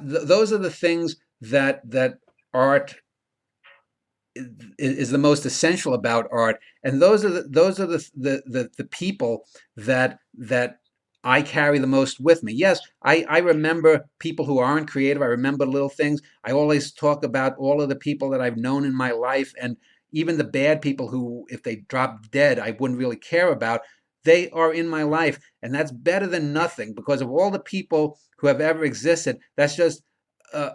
those are the things that art is the most essential about art, and those are the people that I carry the most with me. Yes, I remember people who aren't creative. I remember little things. I always talk about all of the people that I've known in my life, and even the bad people who, if they dropped dead, I wouldn't really care about. They are in my life, and that's better than nothing, because of all the people who have ever existed. That's just uh,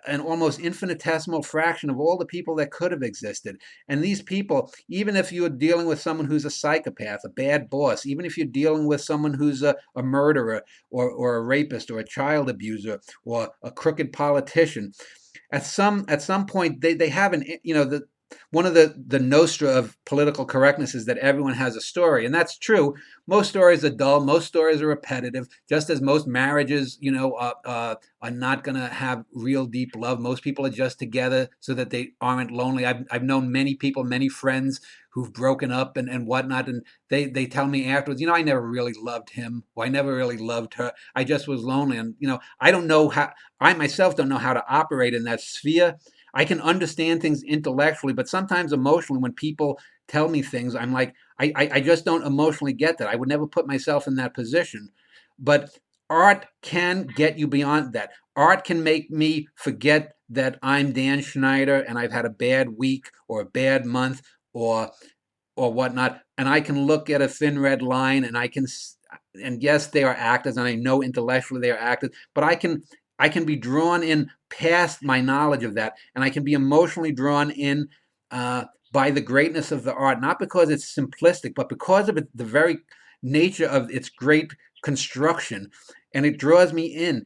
an almost infinitesimal fraction of all the people that could have existed. And these people, even if you're dealing with someone who's a psychopath, a bad boss, even if you're dealing with someone who's a murderer, or a rapist, or a child abuser, or a crooked politician, at some point they have an, one of the nostra of political correctness is that everyone has a story, and that's true. Most stories are dull. Most stories are repetitive. Just as most marriages, are not going to have real deep love. Most people are just together so that they aren't lonely. I've known many people, many friends who've broken up and whatnot, and they tell me afterwards, I never really loved him, or I never really loved her. I just was lonely, and I don't know how. I myself don't know how to operate in that sphere. I can understand things intellectually, but sometimes emotionally, when people tell me things, I'm like, I just don't emotionally get that. I would never put myself in that position. But art can get you beyond that. Art can make me forget that I'm Dan Schneider and I've had a bad week or a bad month, or whatnot, and I can look at a thin red line, and and yes, they are actors, and I know intellectually they are actors, but I can be drawn in past my knowledge of that, and I can be emotionally drawn in uh, by the greatness of the art, not because it's simplistic, but because of the very nature of its great construction, and it draws me in.